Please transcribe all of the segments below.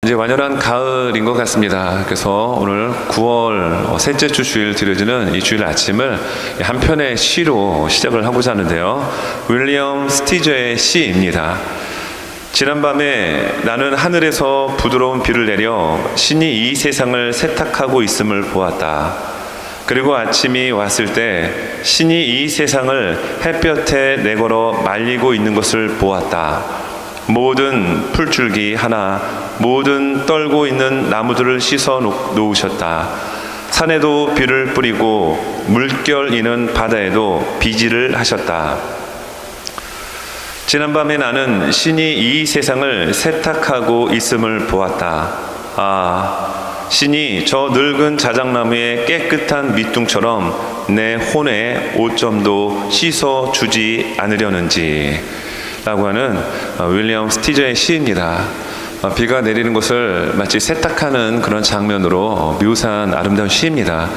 이제 완연한 가을인 것 같습니다. 그래서 오늘 9월 셋째 주 주일 드려지는 이 주일 아침을 한 편의 시로 시작을 하고자 하는데요. 윌리엄 스티저의 시입니다. 지난밤에 나는 하늘에서 부드러운 비를 내려 신이 이 세상을 세탁하고 있음을 보았다. 그리고 아침이 왔을 때 신이 이 세상을 햇볕에 내걸어 말리고 있는 것을 보았다. 모든 풀줄기 하나, 모든 떨고 있는 나무들을 씻어 놓으셨다. 산에도 비를 뿌리고 물결 이는 바다에도 비질을 하셨다. 지난밤에 나는 신이 이 세상을 세탁하고 있음을 보았다. 아, 신이 저 늙은 자작나무의 깨끗한 밑둥처럼 내 혼의 오점도 씻어 주지 않으려는지 라고 하는 윌리엄 스티저의 시입니다. 비가 내리는 것을 마치 세탁하는 그런 장면으로 묘사한 아름다운 시입니다.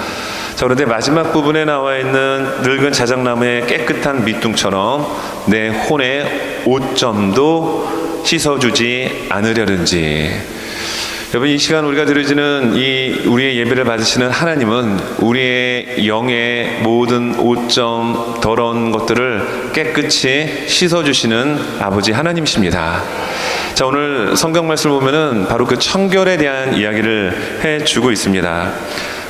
자, 그런데 마지막 부분에 나와 있는 늙은 자작나무의 깨끗한 밑둥처럼 내 혼의 오점도 씻어주지 않으려는지. 여러분, 이 시간 우리가 드려지는 이 우리의 예배를 받으시는 하나님은 우리의 영의 모든 오점, 더러운 것들을 깨끗이 씻어주시는 아버지 하나님이십니다. 자, 오늘 성경 말씀을 보면은 바로 그 청결에 대한 이야기를 해주고 있습니다.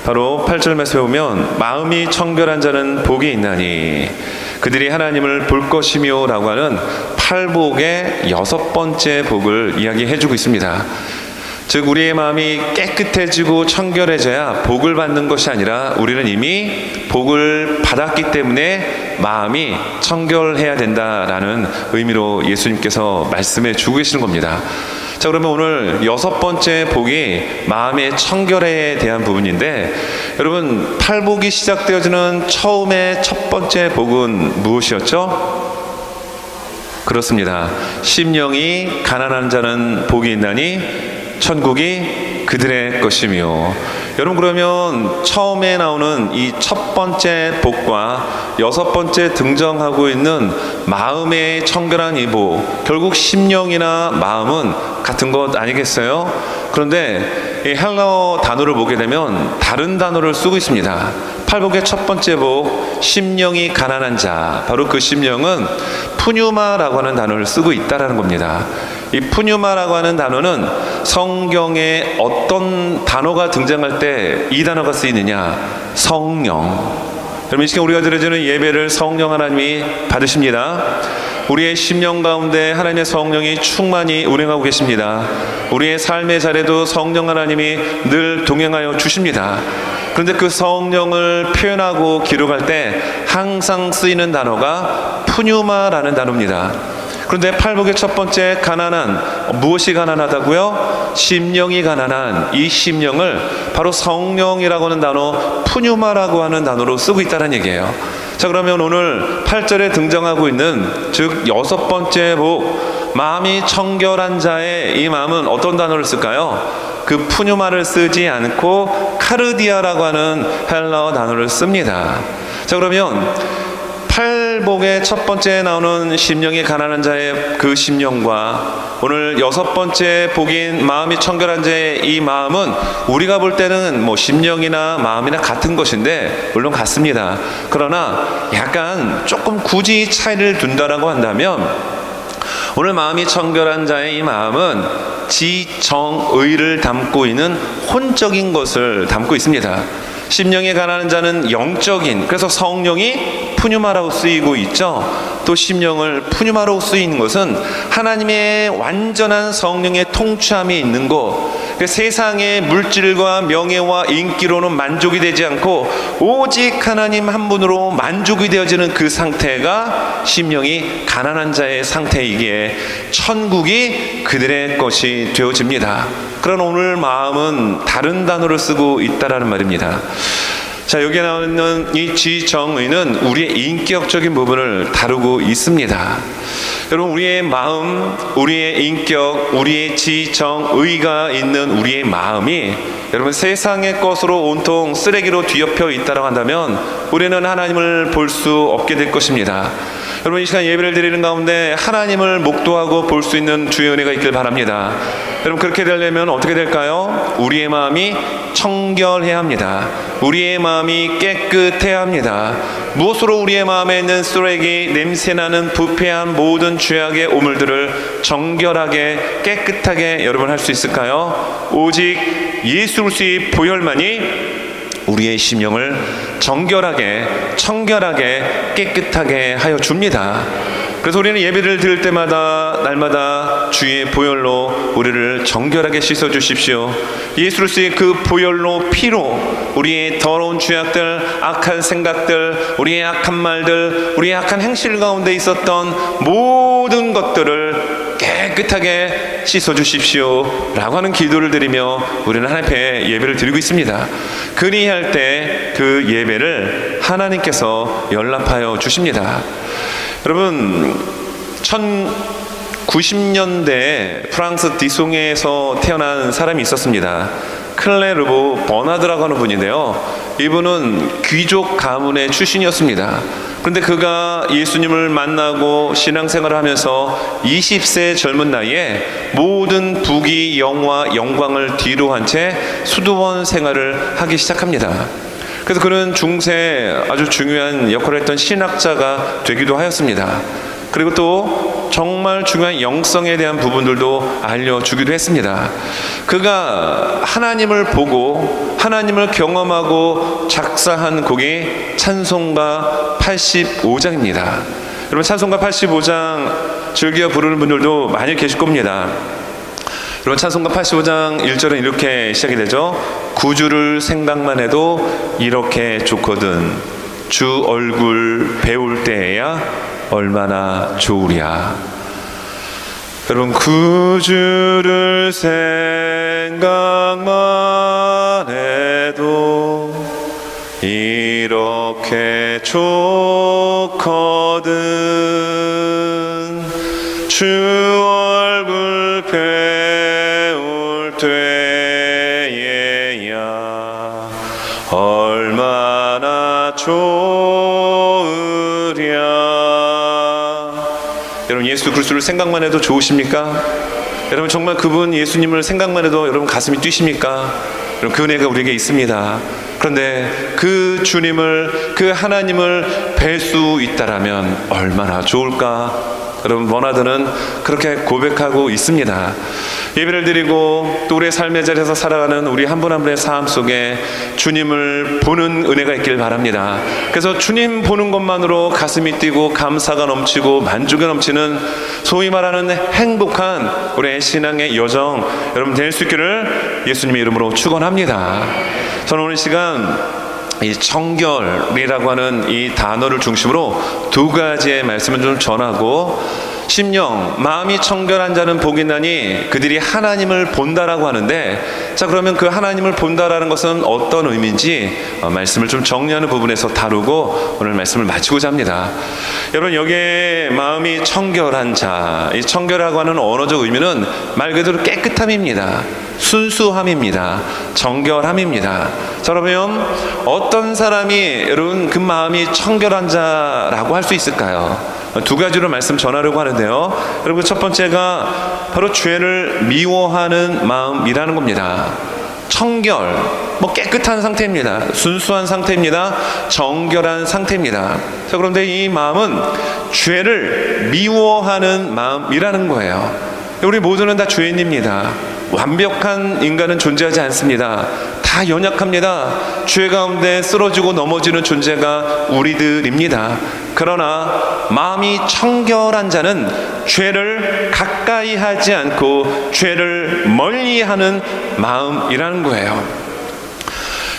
바로 8절 말씀에 보면 마음이 청결한 자는 복이 있나니 그들이 하나님을 볼 것이며 라고 하는 팔복의 6번째 복을 이야기해주고 있습니다. 즉 우리의 마음이 깨끗해지고 청결해져야 복을 받는 것이 아니라 우리는 이미 복을 받았기 때문에 마음이 청결해야 된다라는 의미로 예수님께서 말씀해 주고 계시는 겁니다. 자, 그러면 오늘 6번째 복이 마음의 청결에 대한 부분인데, 여러분, 팔복이 시작되어지는 처음의 첫 번째 복은 무엇이었죠? 그렇습니다. 심령이 가난한 자는 복이 있나니 천국이 그들의 것이며. 여러분, 그러면 처음에 나오는 이 첫 번째 복과 6번째 등장하고 있는 마음의 청결한 이 복, 결국 심령이나 마음은 같은 것 아니겠어요? 그런데 이 헬라어 단어를 보게 되면 다른 단어를 쓰고 있습니다. 팔복의 첫 번째 복, 심령이 가난한 자, 바로 그 심령은 푸뉴마라고 하는 단어를 쓰고 있다라는 겁니다. 이 푸뉴마라고 하는 단어는 성경에 어떤 단어가 등장할 때 이 단어가 쓰이느냐? 성령. 여러분, 이 시간 우리가 드려지는 예배를 성령 하나님이 받으십니다. 우리의 심령 가운데 하나님의 성령이 충만히 운행하고 계십니다. 우리의 삶의 자리에도 성령 하나님이 늘 동행하여 주십니다. 그런데 그 성령을 표현하고 기록할 때 항상 쓰이는 단어가 푸뉴마라는 단어입니다. 그런데 팔복의 첫 번째 가난한, 무엇이 가난하다고요? 심령이 가난한 이 심령을 바로 성령이라고 하는 단어, 푸뉴마라고 하는 단어로 쓰고 있다는 얘기예요. 자, 그러면 오늘 8절에 등장하고 있는, 즉 6번째 복, 마음이 청결한 자의 이 마음은 어떤 단어를 쓸까요? 그 푸뉴마를 쓰지 않고 카르디아라고 하는 헬라어 단어를 씁니다. 자, 그러면 팔복의 첫 번째 나오는 심령이 가난한 자의 그 심령과 오늘 6번째 복인 마음이 청결한 자의 이 마음은 우리가 볼 때는 뭐 심령이나 마음이나 같은 것인데, 물론 같습니다. 그러나 약간 조금 굳이 차이를 둔다라고 한다면, 오늘 마음이 청결한 자의 이 마음은 지정의를 담고 있는 혼적인 것을 담고 있습니다. 심령이 가난한 자는 영적인, 그래서 성령이 푸뉴마라고 쓰이고 있죠. 또 심령을 푸뉴마로 쓰이는 것은 하나님의 완전한 성령의 통치함이 있는 것, 세상의 물질과 명예와 인기로는 만족이 되지 않고 오직 하나님 한 분으로 만족이 되어지는 그 상태가 심령이 가난한 자의 상태이기에 천국이 그들의 것이 되어집니다. 그러나 오늘 마음은 다른 단어를 쓰고 있다라는 말입니다. 자, 여기에 나오는 이 지정의는 우리의 인격적인 부분을 다루고 있습니다. 여러분, 우리의 마음, 우리의 인격, 우리의 지정의가 있는 우리의 마음이 여러분 세상의 것으로 온통 쓰레기로 뒤엎여 있다고 한다면 우리는 하나님을 볼 수 없게 될 것입니다. 여러분, 이 시간 예배를 드리는 가운데 하나님을 목도하고 볼 수 있는 주의 은혜가 있길 바랍니다. 여러분, 그렇게 되려면 어떻게 될까요? 우리의 마음이 청결해야 합니다. 우리의 마음이 깨끗해야 합니다. 무엇으로 우리의 마음에 있는 쓰레기, 냄새나는 부패한 모든 죄악의 오물들을 정결하게 깨끗하게 여러분 할 수 있을까요? 오직 예수 그리스도의 보혈만이 우리의 심령을 정결하게, 청결하게, 깨끗하게 하여 줍니다. 그래서 우리는 예배를 드릴 때마다 날마다 주의 보혈로 우리를 정결하게 씻어 주십시오. 예수 그리스도의 그 보혈로, 피로 우리의 더러운 죄악들, 악한 생각들, 우리의 악한 말들, 우리의 악한 행실 가운데 있었던 모든 것들을 깨끗하게 씻어 주십시오 라고 하는 기도를 드리며 우리는 하나님 앞에 예배를 드리고 있습니다. 그리할 때 그 예배를 하나님께서 연락하여 주십니다. 여러분, 1090년대에 프랑스 디송에서 태어난 사람이 있었습니다. 클레 르보 버나드라고 하는 분인데요, 이분은 귀족 가문의 출신이었습니다. 그런데 그가 예수님을 만나고 신앙생활을 하면서 20세 젊은 나이에 모든 부귀, 영화, 영광을 뒤로 한 채 수도원 생활을 하기 시작합니다. 그래서 그는 중세 아주 중요한 역할을 했던 신학자가 되기도 하였습니다. 그리고 또 정말 중요한 영성에 대한 부분들도 알려주기도 했습니다. 그가 하나님을 보고 하나님을 경험하고 작사한 곡이 찬송가 85장입니다. 여러분, 찬송가 85장 즐겨 부르는 분들도 많이 계실 겁니다. 여러분, 찬송가 85장 1절은 이렇게 시작이 되죠. 구주를 생각만 해도 이렇게 좋거든, 주 얼굴 배울 때야 얼마나 좋으랴. 여러분, 구주를 생각만 해도 이렇게 좋거든, 주 얼굴 배울 때에야 얼마나 좋으랴. 여러분, 예수 그리스도를 생각만 해도 좋으십니까? 여러분, 정말 그분 예수님을 생각만 해도 여러분 가슴이 뛰십니까? 여러분, 그 은혜가 우리에게 있습니다. 그런데 그 주님을, 그 하나님을 뵐 수 있다라면 얼마나 좋을까? 여러분, 버나드는 그렇게 고백하고 있습니다. 예배를 드리고 또 우리의 삶의 자리에서 살아가는 우리 한 분 한 분의 삶 속에 주님을 보는 은혜가 있길 바랍니다. 그래서 주님 보는 것만으로 가슴이 뛰고 감사가 넘치고 만족이 넘치는 소위 말하는 행복한 우리의 신앙의 여정 여러분 될 수 있기를 예수님의 이름으로 축원합니다. 저는 오늘 시간 이 청결이라고 하는 이 단어를 중심으로 두 가지의 말씀을 좀 전하고, 심령, 마음이 청결한 자는 복이 나니 그들이 하나님을 본다라고 하는데, 자, 그러면 그 하나님을 본다라는 것은 어떤 의미인지 말씀을 좀 정리하는 부분에서 다루고 오늘 말씀을 마치고자 합니다. 여러분, 여기에 마음이 청결한 자, 이 청결이라고 하는 언어적 의미는 말 그대로 깨끗함입니다. 순수함입니다. 정결함입니다. 자, 그러면 어떤 사람이 여러분 그 마음이 청결한 자라고 할 수 있을까요? 두 가지로 말씀 전하려고 하는데요, 여러분, 첫 번째가 바로 죄를 미워하는 마음이라는 겁니다. 청결, 깨끗한 상태입니다. 순수한 상태입니다. 정결한 상태입니다. 자, 그런데 이 마음은 죄를 미워하는 마음이라는 거예요. 우리 모두는 다 죄인입니다. 완벽한 인간은 존재하지 않습니다. 다 연약합니다. 죄 가운데 쓰러지고 넘어지는 존재가 우리들입니다. 그러나 마음이 청결한 자는 죄를 가까이 하지 않고 죄를 멀리하는 마음이라는 거예요.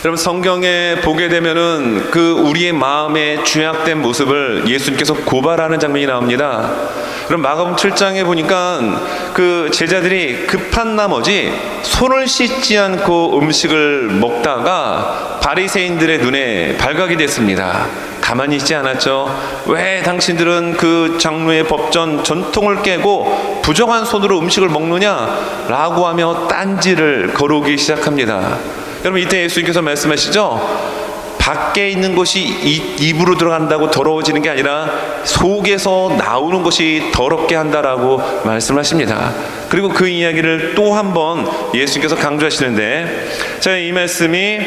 여러분, 성경에 보게 되면은 그 우리의 마음의 죄악된 모습을 예수님께서 고발하는 장면이 나옵니다. 그럼 마가복음 7장에 보니까 그 제자들이 급한 나머지 손을 씻지 않고 음식을 먹다가 바리새인들의 눈에 발각이 됐습니다. 가만히 있지 않았죠. 왜 당신들은 그 장로의 법전 전통을 깨고 부정한 손으로 음식을 먹느냐? 라고 하며 딴지를 거르기 시작합니다. 여러분, 이때 예수님께서 말씀하시죠. 밖에 있는 것이 입으로 들어간다고 더러워지는 게 아니라 속에서 나오는 것이 더럽게 한다라고 말씀하십니다. 그리고 그 이야기를 또 한 번 예수님께서 강조하시는데, 자, 이 말씀이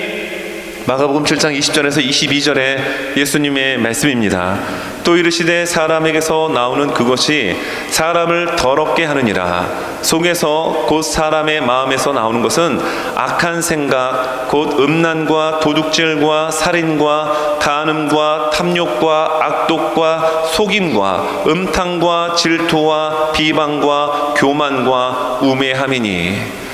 마가복음 7장 20절에서 22절의 예수님의 말씀입니다. 또 이르시되 사람에게서 나오는 그것이 사람을 더럽게 하느니라. 속에서 곧 사람의 마음에서 나오는 것은 악한 생각 곧 음란과 도둑질과 살인과 간음과 탐욕과 악독과 속임과 음탕과 질투와 비방과 교만과 우매함이니.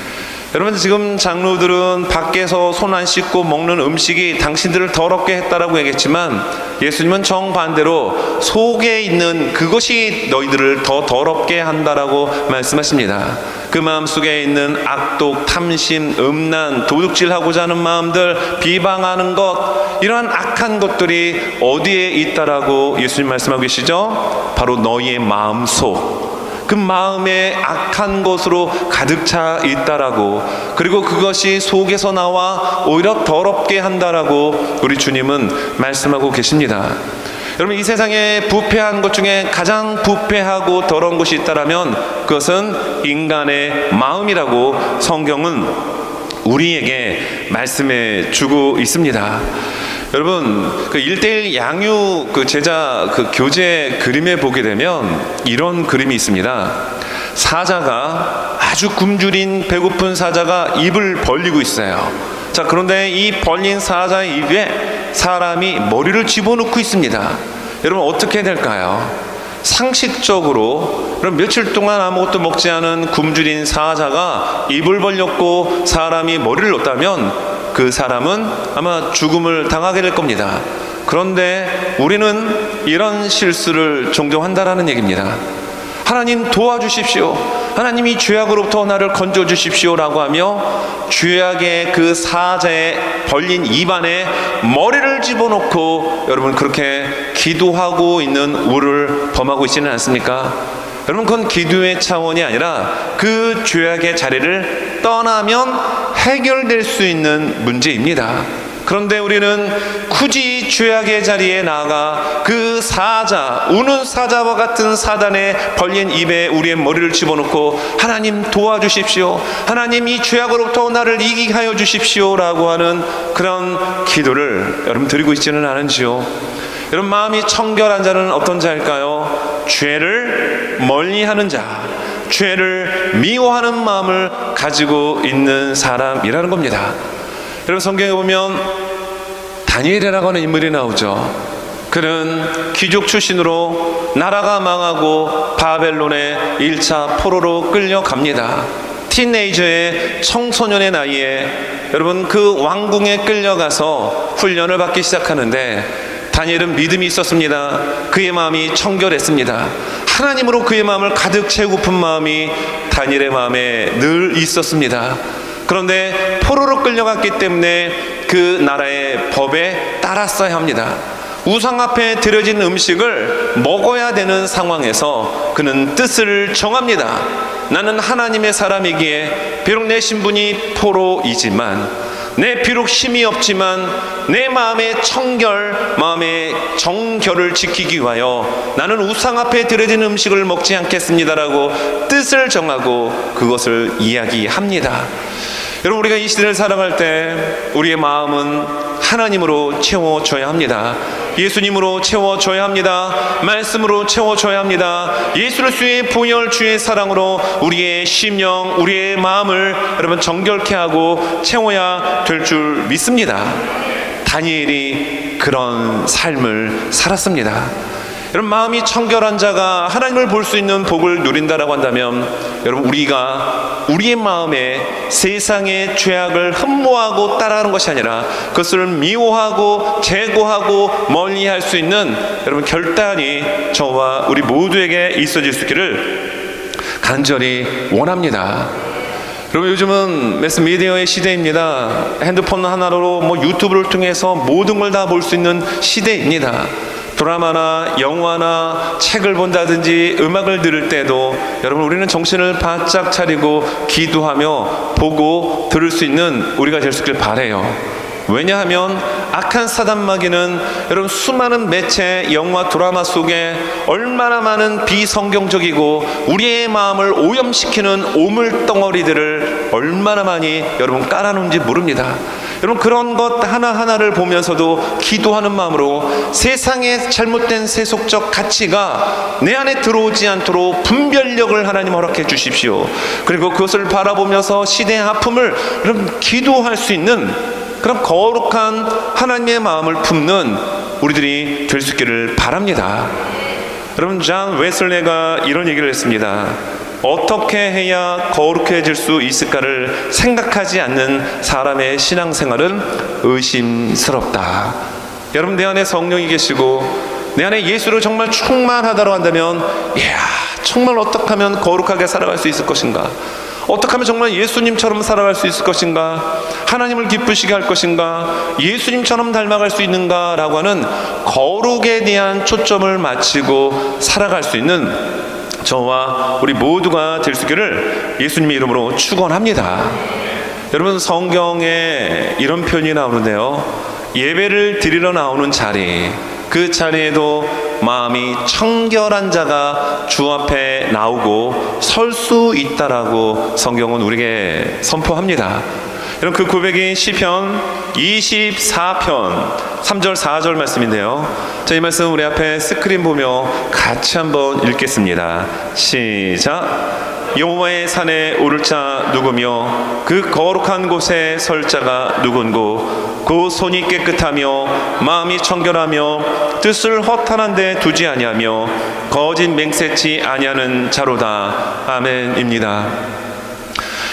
여러분, 지금 장로들은 밖에서 손 안 씻고 먹는 음식이 당신들을 더럽게 했다라고 얘기했지만, 예수님은 정반대로 속에 있는 그것이 너희들을 더 더럽게 한다라고 말씀하십니다. 그 마음속에 있는 악독, 탐심, 음란, 도둑질하고자 하는 마음들, 비방하는 것, 이러한 악한 것들이 어디에 있다라고 예수님 말씀하고 계시죠? 바로 너희의 마음속, 그 마음에 악한 것으로 가득 차 있다라고, 그리고 그것이 속에서 나와 오히려 더럽게 한다라고 우리 주님은 말씀하고 계십니다. 여러분, 이 세상에 부패한 것 중에 가장 부패하고 더러운 것이 있다라면 그것은 인간의 마음이라고 성경은 우리에게 말씀해 주고 있습니다. 여러분, 그 1:1 양육 그 제자 그 교재 그림에 보게 되면 이런 그림이 있습니다. 사자가, 아주 굶주린 배고픈 사자가 입을 벌리고 있어요. 자, 그런데 이 벌린 사자의 입에 사람이 머리를 집어넣고 있습니다. 여러분, 어떻게 될까요? 상식적으로 그럼 며칠 동안 아무것도 먹지 않은 굶주린 사자가 입을 벌렸고 사람이 머리를 넣었다면 그 사람은 아마 죽음을 당하게 될 겁니다. 그런데 우리는 이런 실수를 종종 한다라는 얘기입니다. 하나님 도와주십시오, 하나님이 죄악으로부터 나를 건져주십시오 라고 하며 죄악의 그 사자의 벌린 입 안에 머리를 집어넣고 여러분 그렇게 기도하고 있는 우를 범하고 있지는 않습니까? 여러분, 그건 기도의 차원이 아니라 그 죄악의 자리를 떠나면 해결될 수 있는 문제입니다. 그런데 우리는 굳이 죄악의 자리에 나아가 그 사자, 우는 사자와 같은 사단의 벌린 입에 우리의 머리를 집어넣고 하나님 도와주십시오, 하나님 이 죄악으로부터 나를 이기게 하여 주십시오 라고 하는 그런 기도를 여러분 드리고 있지는 않은지요? 여러분, 마음이 청결한 자는 어떤 자일까요? 죄를 멀리하는 자, 죄를 미워하는 마음을 가지고 있는 사람이라는 겁니다. 여러분, 성경에 보면 다니엘이라고 하는 인물이 나오죠. 그는 귀족 출신으로 나라가 망하고 바벨론의 1차 포로로 끌려갑니다. 티네이저의 청소년의 나이에 여러분 그 왕궁에 끌려가서 훈련을 받기 시작하는데, 다니엘은 믿음이 있었습니다. 그의 마음이 청결했습니다. 하나님으로 그의 마음을 가득 채우고픈 마음이 다니엘의 마음에 늘 있었습니다. 그런데 포로로 끌려갔기 때문에 그 나라의 법에 따랐어야 합니다. 우상 앞에 드려진 음식을 먹어야 되는 상황에서 그는 뜻을 정합니다. 나는 하나님의 사람이기에 비록 내 신분이 포로이지만, 내 비록 힘이 없지만 내 마음의 청결, 마음의 정결을 지키기 위하여 나는 우상 앞에 드려진 음식을 먹지 않겠습니다라고 뜻을 정하고 그것을 이야기합니다. 여러분, 우리가 이 시대를 살아갈 때 우리의 마음은 하나님으로 채워져야 합니다. 예수님으로 채워져야 합니다. 말씀으로 채워져야 합니다. 예수 그리스도의 보혈, 주의 사랑으로 우리의 심령, 우리의 마음을 여러분 정결케 하고 채워야 될 줄 믿습니다. 다니엘이 그런 삶을 살았습니다. 여러분, 마음이 청결한 자가 하나님을 볼 수 있는 복을 누린다라고 한다면, 여러분, 우리가 우리의 마음에 세상의 죄악을 흠모하고 따라가는 것이 아니라 그것을 미워하고 제거하고 멀리할 수 있는 여러분 결단이 저와 우리 모두에게 있어질 수 있기를 간절히 원합니다. 여러분, 요즘은 매스미디어의 시대입니다. 핸드폰 하나로 유튜브를 통해서 모든 걸 다 볼 수 있는 시대입니다. 드라마나 영화나 책을 본다든지 음악을 들을 때도 여러분 우리는 정신을 바짝 차리고 기도하며 보고 들을 수 있는 우리가 될 수 있길 바라요. 왜냐하면 악한 사단마귀는 여러분 수많은 매체, 영화, 드라마 속에 얼마나 많은 비성경적이고 우리의 마음을 오염시키는 오물덩어리들을 얼마나 많이 여러분 깔아놓은지 모릅니다. 여러분 그런 것 하나하나를 보면서도 기도하는 마음으로 세상의 잘못된 세속적 가치가 내 안에 들어오지 않도록 분별력을 하나님 허락해 주십시오. 그리고 그것을 바라보면서 시대의 아픔을 여러분 기도할 수 있는 그런 거룩한 하나님의 마음을 품는 우리들이 될 수 있기를 바랍니다. 여러분 존 웨슬레가 이런 얘기를 했습니다. 어떻게 해야 거룩해질 수 있을까를 생각하지 않는 사람의 신앙생활은 의심스럽다. 여러분 내 안에 성령이 계시고 내 안에 예수를 정말 충만하다고 한다면 이야 정말 어떻게 하면 거룩하게 살아갈 수 있을 것인가, 어떻게 하면 정말 예수님처럼 살아갈 수 있을 것인가, 하나님을 기쁘시게 할 것인가, 예수님처럼 닮아갈 수 있는가 라고 하는 거룩에 대한 초점을 맞추고 살아갈 수 있는 저와 우리 모두가 될 수 있기를 예수님의 이름으로 축원합니다. 여러분 성경에 이런 표현이 나오는데요, 예배를 드리러 나오는 자리, 그 자리에도 마음이 청결한 자가 주 앞에 나오고 설 수 있다라고 성경은 우리에게 선포합니다. 여러분 그 고백이 시편 24편 3절 4절 말씀인데요, 자, 이 말씀 우리 앞에 스크린 보며 같이 한번 읽겠습니다. 시작. 여호와의 산에 오를 자 누구며 그 거룩한 곳에 설 자가 누군고 그 손이 깨끗하며 마음이 청결하며 뜻을 허탄한 데 두지 아니하며 거짓 맹세치 아니하는 자로다. 아멘입니다.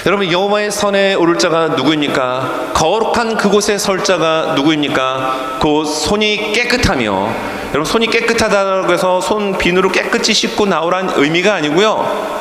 여러분 여호와의 산에 오를 자가 누구입니까? 거룩한 그곳에 설 자가 누구입니까? 그 손이 깨끗하며, 여러분 손이 깨끗하다고 해서 손 비누로 깨끗이 씻고 나오란 의미가 아니고요,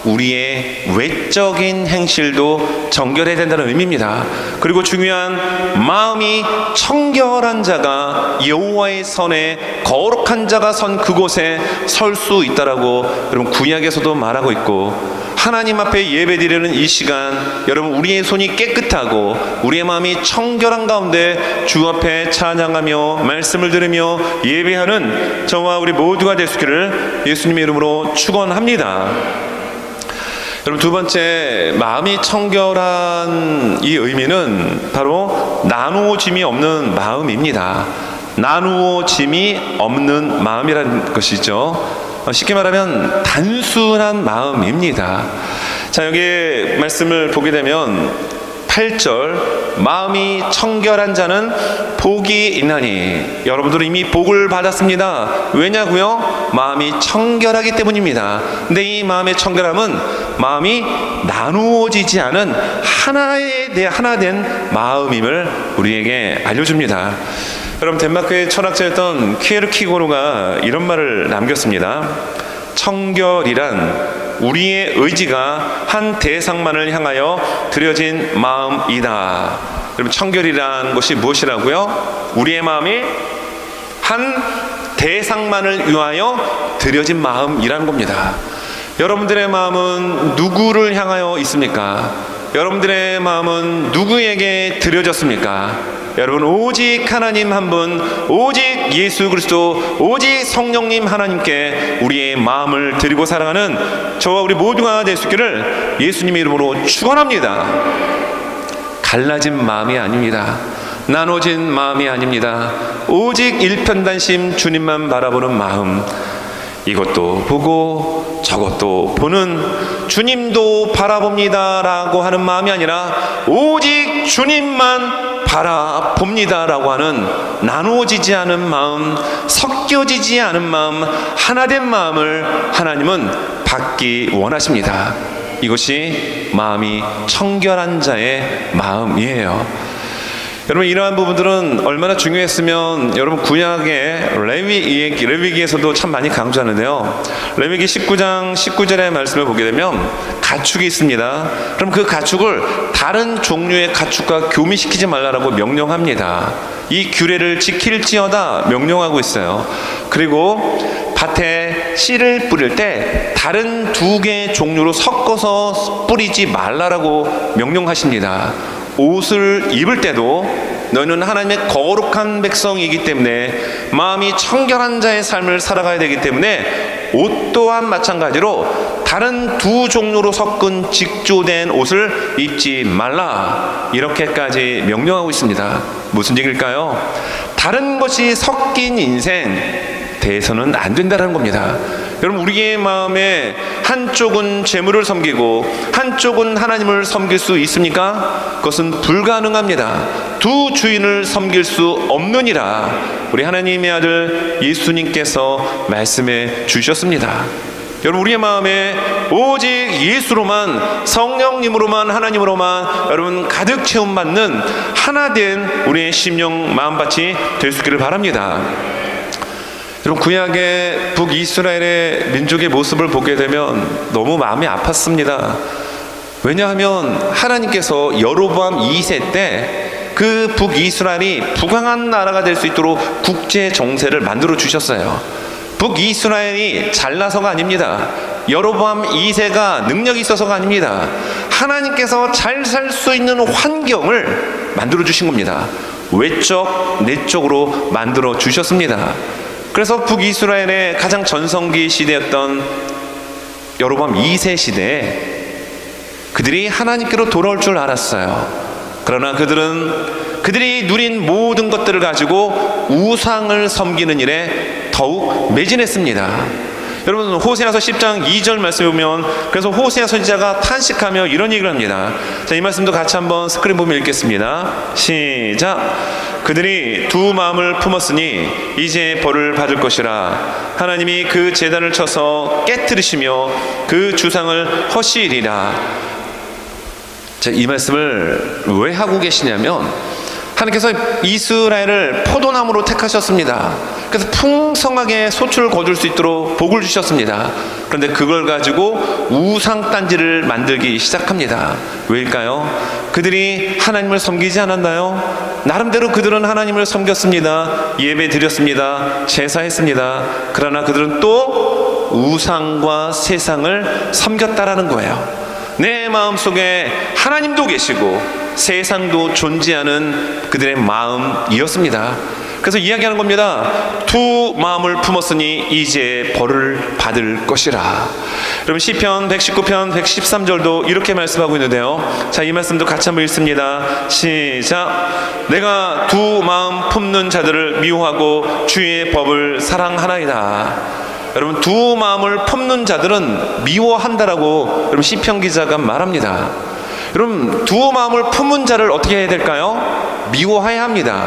우리의 외적인 행실도 정결해야 된다는 의미입니다. 그리고 중요한 마음이 청결한 자가 여호와의 선에 거룩한 자가 선 그곳에 설 수 있다라고 여러분 구약에서도 말하고 있고, 하나님 앞에 예배드리는 이 시간 여러분 우리의 손이 깨끗하고 우리의 마음이 청결한 가운데 주 앞에 찬양하며 말씀을 들으며 예배하는 저와 우리 모두가 될 수 있기를 예수님의 이름으로 축원합니다. 여러분 두 번째, 마음이 청결한 이 의미는 바로 나누어짐이 없는 마음입니다. 나누어짐이 없는 마음이라는 것이죠. 쉽게 말하면 단순한 마음입니다. 자, 여기 말씀을 보게 되면 8절, 마음이 청결한 자는 복이 있나니. 여러분들은 이미 복을 받았습니다. 왜냐고요? 마음이 청결하기 때문입니다. 근데 이 마음의 청결함은 마음이 나누어지지 않은 하나 된 마음임을 우리에게 알려줍니다. 여러분 덴마크의 철학자였던 키에르키고르가 이런 말을 남겼습니다. 청결이란 우리의 의지가 한 대상만을 향하여 드려진 마음이다. 여러분 청결이란 것이 무엇이라고요? 우리의 마음이 한 대상만을 위하여 드려진 마음이라는 겁니다. 여러분들의 마음은 누구를 향하여 있습니까? 여러분들의 마음은 누구에게 드려졌습니까? 여러분 오직 하나님 한 분, 오직 예수 그리스도, 오직 성령님 하나님께 우리의 마음을 드리고 살아가는 저와 우리 모두가 될 수 있기를 예수님의 이름으로 축원합니다. 갈라진 마음이 아닙니다. 나눠진 마음이 아닙니다. 오직 일편단심 주님만 바라보는 마음, 이것도 보고 저것도 보는 주님도 바라봅니다 라고 하는 마음이 아니라 오직 주님만 바라봅니다 라고 하는 나누어지지 않은 마음, 섞여지지 않은 마음, 하나된 마음을 하나님은 받기 원하십니다. 이것이 마음이 청결한 자의 마음이에요. 여러분 이러한 부분들은 얼마나 중요했으면 여러분 구약의 레위기에서도 참 많이 강조하는데요, 레위기 19장 19절의 말씀을 보게 되면 가축이 있습니다. 그럼 그 가축을 다른 종류의 가축과 교미시키지 말라라고 명령합니다. 이 규례를 지킬지어다 명령하고 있어요. 그리고 밭에 씨를 뿌릴 때 다른 두 개의 종류로 섞어서 뿌리지 말라라고 명령하십니다. 옷을 입을 때도 너희는 하나님의 거룩한 백성이기 때문에 마음이 청결한 자의 삶을 살아가야 되기 때문에 옷 또한 마찬가지로 다른 두 종류로 섞은 직조된 옷을 입지 말라, 이렇게까지 명령하고 있습니다. 무슨 얘기일까요? 다른 것이 섞인 인생 대해서는 안 된다는 겁니다. 여러분, 우리의 마음에 한쪽은 재물을 섬기고 한쪽은 하나님을 섬길 수 있습니까? 그것은 불가능합니다. 두 주인을 섬길 수 없느니라 우리 하나님의 아들 예수님께서 말씀해 주셨습니다. 여러분, 우리의 마음에 오직 예수로만, 성령님으로만, 하나님으로만 여러분 가득 채움받는 하나된 우리의 심령 마음밭이 될 수 있기를 바랍니다. 여러분, 구약의 북이스라엘의 민족의 모습을 보게 되면 너무 마음이 아팠습니다. 왜냐하면 하나님께서 여로보암 2세 때 그 북이스라엘이 부강한 나라가 될 수 있도록 국제 정세를 만들어 주셨어요. 북이스라엘이 잘나서가 아닙니다. 여로보암 2세가 능력이 있어서가 아닙니다. 하나님께서 잘 살 수 있는 환경을 만들어 주신 겁니다. 외적, 내적으로 만들어 주셨습니다. 그래서 북이스라엘의 가장 전성기 시대였던 여로보암 2세 시대에 그들이 하나님께로 돌아올 줄 알았어요. 그러나 그들이 누린 모든 것들을 가지고 우상을 섬기는 일에 더욱 매진했습니다. 여러분, 호세아서 10장 2절 말씀에 보면, 그래서 호세아 선지자가 탄식하며 이런 얘기를 합니다. 자, 이 말씀도 같이 한번 스크린 보면 읽겠습니다. 시작. 그들이 두 마음을 품었으니 이제 벌을 받을 것이라. 하나님이 그 제단을 쳐서 깨뜨리시며 그 주상을 허시리라. 자, 이 말씀을 왜 하고 계시냐면, 하나님께서 이스라엘을 포도나무로 택하셨습니다. 그래서 풍성하게 소출을 거둘 수 있도록 복을 주셨습니다. 그런데 그걸 가지고 우상단지를 만들기 시작합니다. 왜일까요? 그들이 하나님을 섬기지 않았나요? 나름대로 그들은 하나님을 섬겼습니다. 예배 드렸습니다. 제사했습니다. 그러나 그들은 또 우상과 세상을 섬겼다라는 거예요. 내 마음속에 하나님도 계시고 세상도 존재하는 그들의 마음이었습니다. 그래서 이야기하는 겁니다. 두 마음을 품었으니 이제 벌을 받을 것이라. 여러분, 시편 119편 113절도 이렇게 말씀하고 있는데요. 자, 이 말씀도 같이 한번 읽습니다. 시작. 내가 두 마음 품는 자들을 미워하고 주의 법을 사랑하나이다. 여러분, 두 마음을 품는 자들은 미워한다라고 여러분 시편 기자가 말합니다. 여러분, 두 마음을 품은 자를 어떻게 해야 될까요? 미워해야 합니다.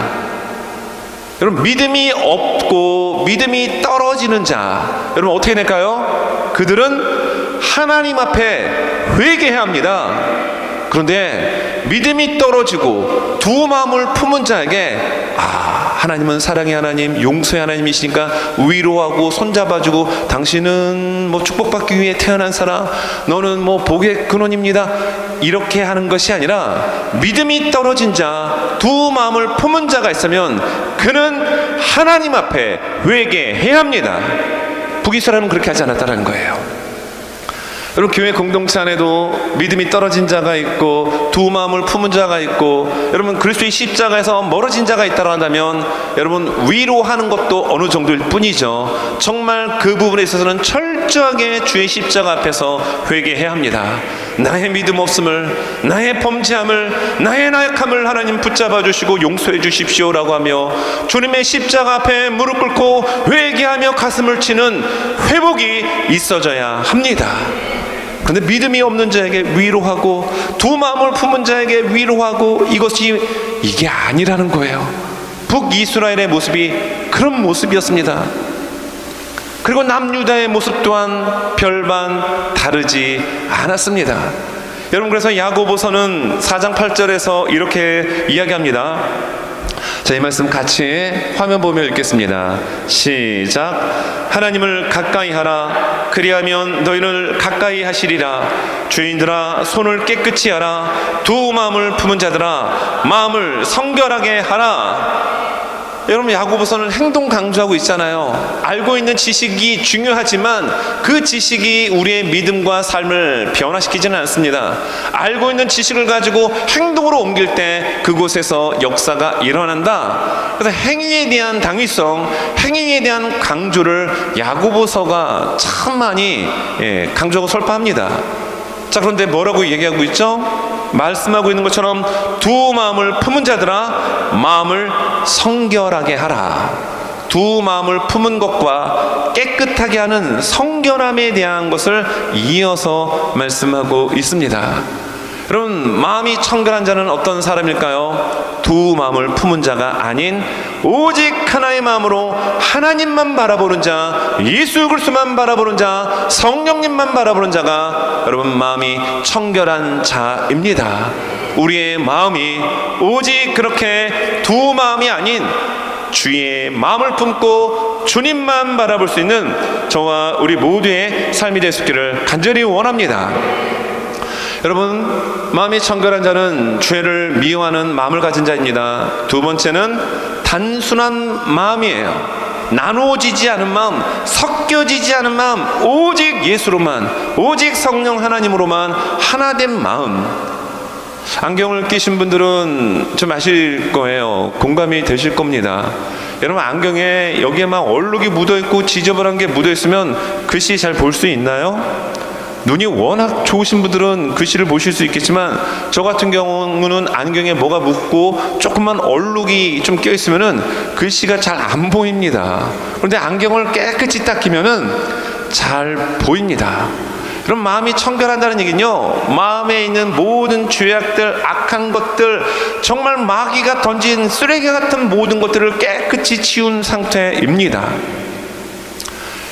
여러분, 믿음이 없고 믿음이 떨어지는 자, 여러분 어떻게 될까요? 그들은 하나님 앞에 회개해야 합니다. 그런데 믿음이 떨어지고 두 마음을 품은 자에게 하나님은 사랑의 하나님, 용서의 하나님이시니까 위로하고 손잡아주고, 당신은 뭐 축복받기 위해 태어난 사람, 너는 뭐 복의 근원입니다, 이렇게 하는 것이 아니라, 믿음이 떨어진 자, 두 마음을 품은 자가 있으면 그는 하나님 앞에 회개해야 합니다. 북이스라엘은 그렇게 하지 않았다는 거예요. 여러분, 교회 공동체 안에도 믿음이 떨어진 자가 있고 두 마음을 품은 자가 있고, 여러분 그리스도의 십자가에서 멀어진 자가 있다고 한다면 여러분 위로하는 것도 어느 정도일 뿐이죠. 정말 그 부분에 있어서는 철저하게 주의 십자가 앞에서 회개해야 합니다. 나의 믿음 없음을, 나의 범죄함을, 나의 나약함을 하나님 붙잡아 주시고 용서해 주십시오라고 하며 주님의 십자가 앞에 무릎 꿇고 회개하며 가슴을 치는 회복이 있어져야 합니다. 그런데 믿음이 없는 자에게 위로하고 두 마음을 품은 자에게 위로하고, 이게 아니라는 거예요. 북이스라엘의 모습이 그런 모습이었습니다. 그리고 남유다의 모습 또한 별반 다르지 않았습니다. 여러분, 그래서 야고보서는 4장 8절에서 이렇게 이야기합니다. 자, 이 말씀 같이 화면 보며 읽겠습니다. 시작. 하나님을 가까이 하라. 그리하면 너희를 가까이 하시리라. 주인들아, 손을 깨끗이 하라. 두 마음을 품은 자들아, 마음을 성결하게 하라. 여러분, 야고보서는 행동 강조하고 있잖아요. 알고 있는 지식이 중요하지만 그 지식이 우리의 믿음과 삶을 변화시키지는 않습니다. 알고 있는 지식을 가지고 행동으로 옮길 때 그곳에서 역사가 일어난다. 그래서 행위에 대한 당위성, 행위에 대한 강조를 야고보서가 참 많이 강조하고 설파합니다. 자, 그런데 뭐라고 얘기하고 있죠? 말씀하고 있는 것처럼 두 마음을 품은 자들아, 마음을 성결하게 하라. 두 마음을 품은 것과 깨끗하게 하는 성결함에 대한 것을 이어서 말씀하고 있습니다. 여러분, 마음이 청결한 자는 어떤 사람일까요? 두 마음을 품은 자가 아닌 오직 하나의 마음으로 하나님만 바라보는 자, 예수 그리스도만 바라보는 자, 성령님만 바라보는 자가 여러분 마음이 청결한 자입니다. 우리의 마음이 오직 그렇게 두 마음이 아닌 주의 마음을 품고 주님만 바라볼 수 있는 저와 우리 모두의 삶이 될 수 있기를 간절히 원합니다. 여러분, 마음이 청결한 자는 죄를 미워하는 마음을 가진 자입니다. 두 번째는 단순한 마음이에요. 나누어지지 않은 마음, 섞여지지 않은 마음, 오직 예수로만, 오직 성령 하나님으로만 하나된 마음. 안경을 끼신 분들은 좀 아실 거예요. 공감이 되실 겁니다. 여러분, 안경에 여기에 막 얼룩이 묻어있고 지저분한 게 묻어있으면 글씨 잘 볼 수 있나요? 눈이 워낙 좋으신 분들은 글씨를 보실 수 있겠지만 저 같은 경우는 안경에 뭐가 묻고 조금만 얼룩이 좀 껴있으면은 글씨가 잘 안 보입니다. 그런데 안경을 깨끗이 닦이면은 잘 보입니다. 그럼 마음이 청결한다는 얘기는요, 마음에 있는 모든 죄악들, 악한 것들, 정말 마귀가 던진 쓰레기 같은 모든 것들을 깨끗이 치운 상태입니다.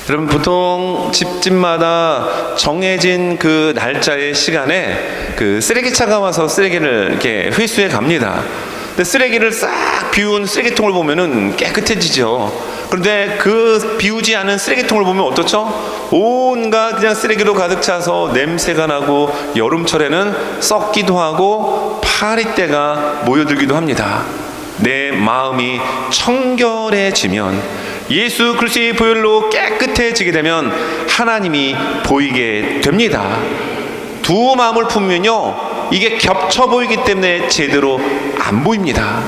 여러분, 보통 집집마다 정해진 그 날짜의 시간에 그 쓰레기차가 와서 쓰레기를 이렇게 회수해 갑니다. 근데 쓰레기를 싹 비운 쓰레기통을 보면은 깨끗해지죠. 그런데 그 비우지 않은 쓰레기통을 보면 어떻죠? 온갖 그냥 쓰레기로 가득 차서 냄새가 나고 여름철에는 썩기도 하고 파리때가 모여들기도 합니다. 내 마음이 청결해지면, 예수 그리스도의 보혈로 깨끗해지게 되면 하나님이 보이게 됩니다. 두 마음을 품으면요, 이게 겹쳐 보이기 때문에 제대로 안 보입니다.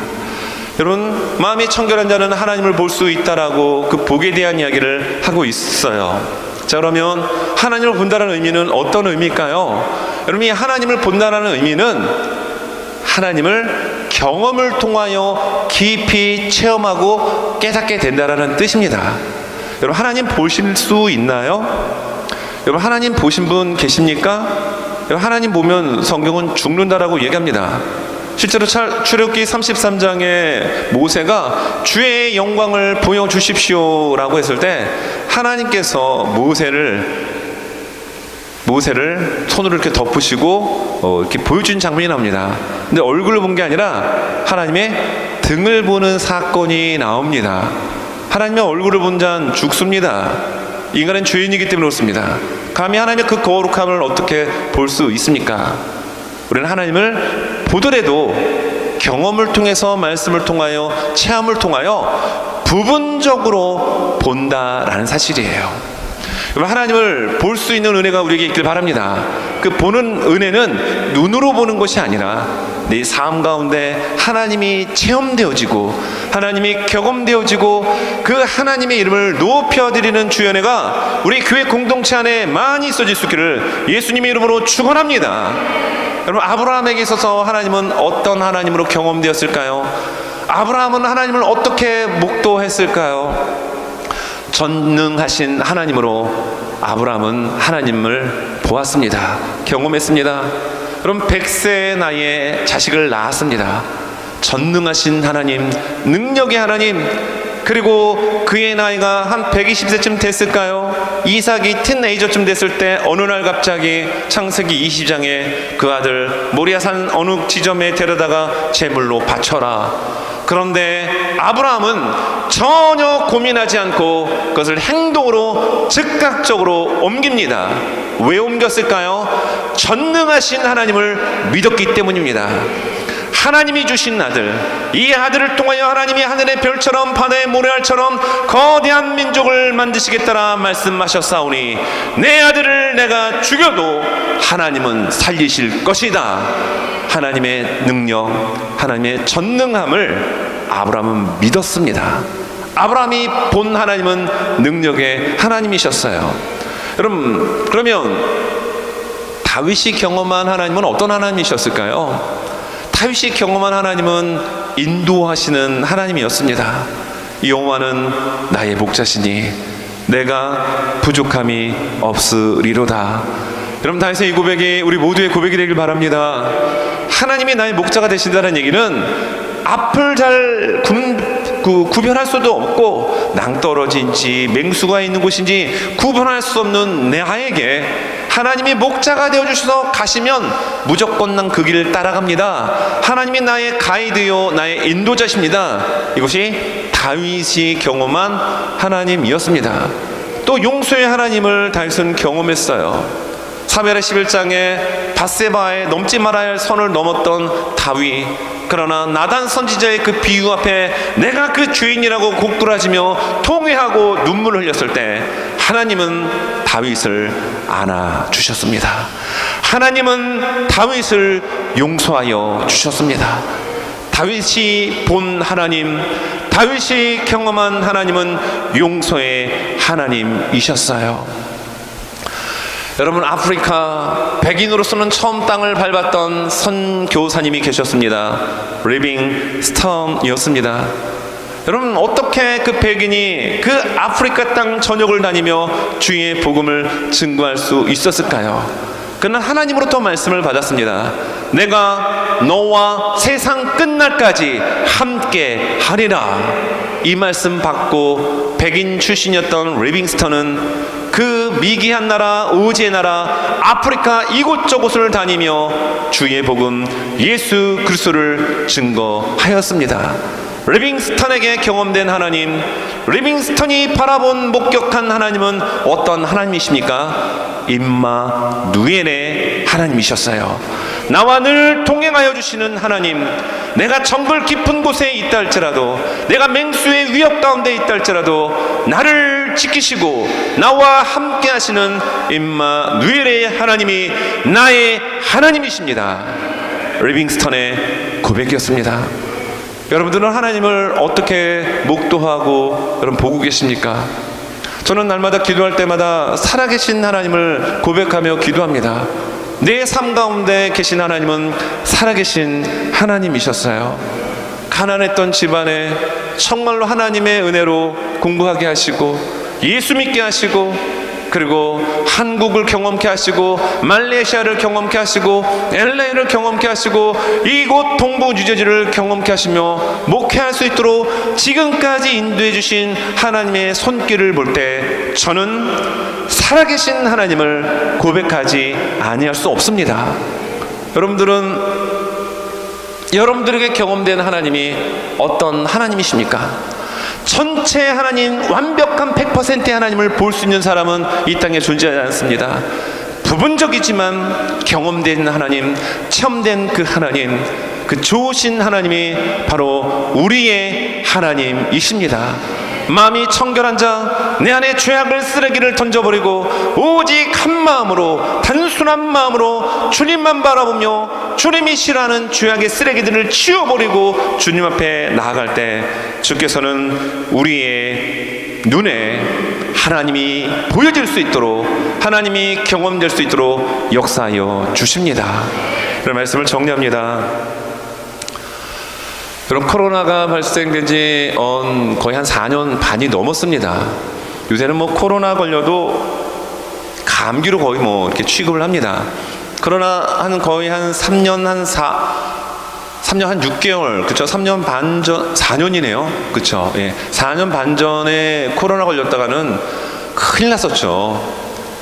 여러분, 마음이 청결한 자는 하나님을 볼 수 있다라고 그 복에 대한 이야기를 하고 있어요. 자, 그러면 하나님을 본다는 의미는 어떤 의미일까요? 여러분, 이 하나님을 본다는 의미는 하나님을 경험을 통하여 깊이 체험하고 깨닫게 된다는 뜻입니다. 여러분, 하나님 보실 수 있나요? 여러분, 하나님 보신 분 계십니까? 여러분, 하나님 보면 성경은 죽는다라고 얘기합니다. 실제로 출애굽기 33장에 모세가 주의 영광을 보여주십시오 라고 했을 때 하나님께서 모세를 손으로 이렇게 덮으시고 이렇게 보여준 장면이 나옵니다. 근데 얼굴을 본 게 아니라 하나님의 등을 보는 사건이 나옵니다. 하나님의 얼굴을 본 자는 죽습니다. 인간은 죄인이기 때문에 그렇습니다. 감히 하나님의 그 거룩함을 어떻게 볼 수 있습니까? 우리는 하나님을 보더라도 경험을 통해서, 말씀을 통하여, 체험을 통하여 부분적으로 본다라는 사실이에요. 하나님을 볼 수 있는 은혜가 우리에게 있길 바랍니다. 그 보는 은혜는 눈으로 보는 것이 아니라 내 삶 가운데 하나님이 체험되어지고 하나님이 경험되어지고 그 하나님의 이름을 높여드리는 주연회가 우리 교회 공동체 안에 많이 있어질 수 있기를 예수님의 이름으로 축원합니다. 여러분, 아브라함에게 있어서 하나님은 어떤 하나님으로 경험되었을까요? 아브라함은 하나님을 어떻게 목도했을까요? 전능하신 하나님으로 아브라함은 하나님을 보았습니다. 경험했습니다. 여러분, 100세의 나이에 자식을 낳았습니다. 전능하신 하나님, 능력의 하나님, 그리고 그의 나이가 한 120세쯤 됐을까요? 이삭이 틴에이저쯤 됐을 때 어느 날 갑자기 창세기 20장에 그 아들 모리아산 어느 지점에 데려다가 제물로 바쳐라. 그런데 아브라함은 전혀 고민하지 않고 그것을 행동으로 즉각적으로 옮깁니다. 왜 옮겼을까요? 전능하신 하나님을 믿었기 때문입니다. 하나님이 주신 아들, 이 아들을 통하여 하나님이 하늘의 별처럼 바다의 모래알처럼 거대한 민족을 만드시겠다라 말씀하셨사오니 내 아들을 내가 죽여도 하나님은 살리실 것이다. 하나님의 능력, 하나님의 전능함을 아브라함은 믿었습니다. 아브라함이 본 하나님은 능력의 하나님이셨어요. 여러분, 그러면 다윗이 경험한 하나님은 어떤 하나님이셨을까요? 다윗이 경험한 하나님은 인도하시는 하나님이었습니다. 여호와는 나의 목자시니 내가 부족함이 없으리로다. 여러분, 다윗의 이 고백이 우리 모두의 고백이 되길 바랍니다. 하나님이 나의 목자가 되신다는 얘기는 앞을 잘 구별할 수도 없고 낭떠러진지 맹수가 있는 곳인지 구분할 수 없는 나에게 하나님이 목자가 되어주셔서 가시면 무조건 난 그 길을 따라갑니다. 하나님이 나의 가이드요 나의 인도자십니다. 이것이 다윗이 경험한 하나님이었습니다. 또 용서의 하나님을 다윗은 경험했어요. 사무엘하 11장에 밧세바에 넘지 말아야 할 선을 넘었던 다윗, 그러나 나단 선지자의 그 비유 앞에 내가 그 죄인이라고 곡돌아지며 통회하고 눈물을 흘렸을 때 하나님은 다윗을 안아주셨습니다. 하나님은 다윗을 용서하여 주셨습니다. 다윗이 본 하나님, 다윗이 경험한 하나님은 용서의 하나님이셨어요. 여러분, 아프리카 백인으로서는 처음 땅을 밟았던 선교사님이 계셨습니다. 리빙스턴이었습니다. 여러분, 어떻게 그 백인이 그 아프리카 땅 전역을 다니며 주의 복음을 증거할 수 있었을까요? 그는 하나님으로부터 말씀을 받았습니다. 내가 너와 세상 끝날까지 함께 하리라. 이 말씀 받고 백인 출신이었던 리빙스턴은 그 미개한 나라, 오지의 나라, 아프리카 이곳저곳을 다니며 주의 복음 예수 그리스도를 증거하였습니다. 리빙스턴에게 경험된 하나님, 리빙스턴이 바라본 목격한 하나님은 어떤 하나님이십니까? 임마누엘의 하나님이셨어요. 나와 늘 동행하여 주시는 하나님, 내가 정글 깊은 곳에 있다 할지라도, 내가 맹수의 위협 가운데 있다 할지라도 나를 지키시고 나와 함께 하시는 임마누엘의 하나님이 나의 하나님이십니다. 리빙스턴의 고백이었습니다. 여러분들은 하나님을 어떻게 목도하고 여러분 보고 계십니까? 저는 날마다 기도할 때마다 살아계신 하나님을 고백하며 기도합니다. 내 삶 가운데 계신 하나님은 살아계신 하나님이셨어요. 가난했던 집안에 정말로 하나님의 은혜로 공부하게 하시고 예수 믿게 하시고, 그리고 한국을 경험케 하시고 말레이시아를 경험케 하시고 LA를 경험케 하시고 이곳 동부 뉴저지를 경험케 하시며 목회할 수 있도록 지금까지 인도해 주신 하나님의 손길을 볼 때 저는 살아계신 하나님을 고백하지 아니할 수 없습니다. 여러분들에게 경험된 하나님이 어떤 하나님이십니까? 전체 하나님, 완벽한 100%의 하나님을 볼 수 있는 사람은 이 땅에 존재하지 않습니다. 부분적이지만 경험된 하나님, 체험된 그 하나님, 그 좋으신 하나님이 바로 우리의 하나님이십니다. 마음이 청결한 자, 내 안에 죄악을 쓰레기를 던져버리고 오직 한 마음으로, 단순한 마음으로 주님만 바라보며 주님이 싫어하는 죄악의 쓰레기들을 치워버리고 주님 앞에 나아갈 때 주께서는 우리의 눈에 하나님이 보여질 수 있도록, 하나님이 경험될 수 있도록 역사하여 주십니다. 그런 말씀을 정리합니다. 여러분, 코로나가 발생된 지 거의 한 4년 반이 넘었습니다. 요새는 뭐 코로나 걸려도 감기로 거의 뭐 이렇게 취급을 합니다. 그러나 거의 한 3년 한 6개월, 그쵸? 3년 반 전, 4년이네요. 그쵸? 예. 4년 반 전에 코로나 걸렸다가는 큰일 났었죠.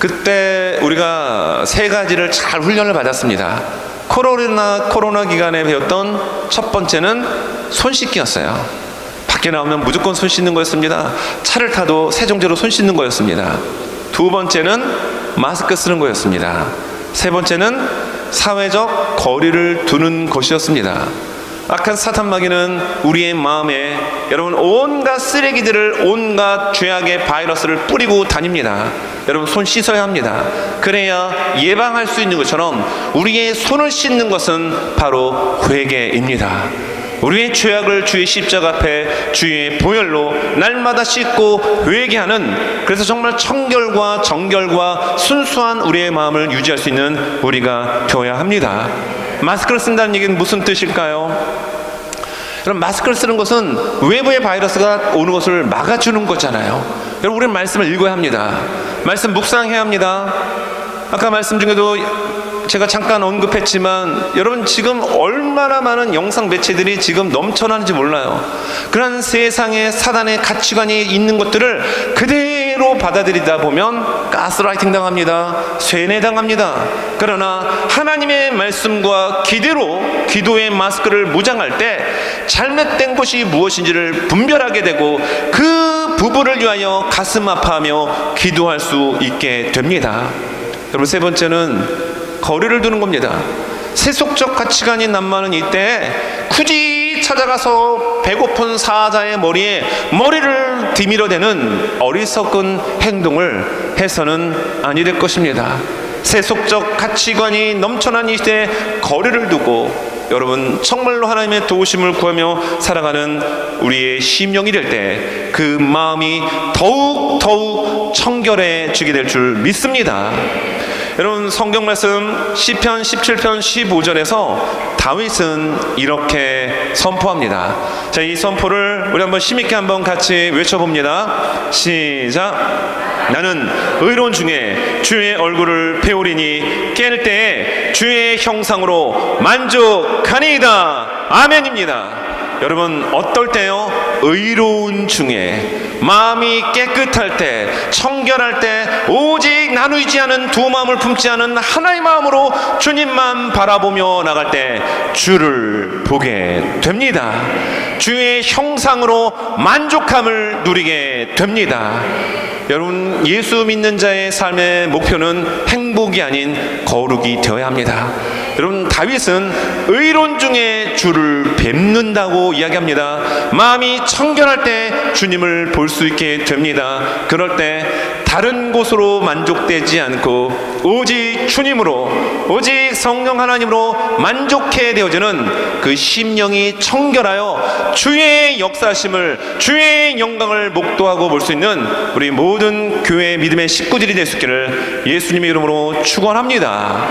그때 우리가 3가지를 잘 훈련을 받았습니다. 코로나 기간에 배웠던 첫 번째는 손 씻기였어요. 밖에 나오면 무조건 손 씻는 거였습니다. 차를 타도 세정제로 손 씻는 거였습니다. 두 번째는 마스크 쓰는 거였습니다. 세 번째는 사회적 거리를 두는 것이었습니다. 악한 사탄 마귀는 우리의 마음에 여러분 온갖 쓰레기들을, 온갖 죄악의 바이러스를 뿌리고 다닙니다. 여러분 손 씻어야 합니다. 그래야 예방할 수 있는 것처럼 우리의 손을 씻는 것은 바로 회개입니다. 우리의 죄악을 주의 십자가 앞에 주의 보혈로 날마다 씻고 회개하는, 그래서 정말 청결과 정결과 순수한 우리의 마음을 유지할 수 있는 우리가 되어야 합니다. 마스크를 쓴다는 얘기는 무슨 뜻일까요? 여러분, 마스크를 쓰는 것은 외부의 바이러스가 오는 것을 막아주는 거잖아요. 여러분, 우리는 말씀을 읽어야 합니다. 말씀 묵상해야 합니다. 아까 말씀 중에도 제가 잠깐 언급했지만 여러분, 지금 얼마나 많은 영상 매체들이 지금 넘쳐나는지 몰라요. 그런 세상에 사단의 가치관이 있는 것들을 그대로 받아들이다 보면 가스라이팅 당합니다. 쇠뇌 당합니다. 그러나 하나님의 말씀과 기도의 마스크를 무장할 때 잘못된 것이 무엇인지를 분별하게 되고 그 부분을 위하여 가슴 아파하며 기도할 수 있게 됩니다. 여러분, 세 번째는 거리를 두는 겁니다. 세속적 가치관이 난무하는 이때 굳이 찾아가서 배고픈 사자의 머리에 머리를 디밀어대는 어리석은 행동을 해서는 아니 될 것입니다. 세속적 가치관이 넘쳐난 이 시대에 거리를 두고 여러분, 정말로 하나님의 도우심을 구하며 살아가는 우리의 심령이 될 때 그 마음이 더욱 청결해지게 될 줄 믿습니다. 여러분, 성경 말씀 시편 17편 15절에서 다윗은 이렇게 선포합니다. 자, 이 선포를 우리 한번 힘있게 한번 같이 외쳐봅니다. 시작. 나는 의로운 중에 주의 얼굴을 배우리니 깰 때에 주의 형상으로 만족하니이다. 아멘입니다. 여러분, 어떨 때요? 의로운 중에, 마음이 깨끗할 때, 청결할 때, 오직 나누지 않은 두 마음을 품지 않은 하나의 마음으로 주님만 바라보며 나갈 때 주를 보게 됩니다. 주의 형상으로 만족함을 누리게 됩니다. 여러분, 예수 믿는 자의 삶의 목표는 행복이 아닌 거룩이 되어야 합니다. 여러분, 다윗은 의로운 중에 주를 뵙는다고 이야기합니다. 마음이 청결할 때 주님을 볼 수 있게 됩니다. 그럴 때 다른 곳으로 만족되지 않고 오직 주님으로, 오직 성령 하나님으로 만족해 되어지는 그 심령이 청결하여 주의 역사심을, 주의 영광을 목도하고 볼 수 있는 우리 모든 교회 믿음의 식구들이 될 수 있기를 예수님의 이름으로 축원합니다.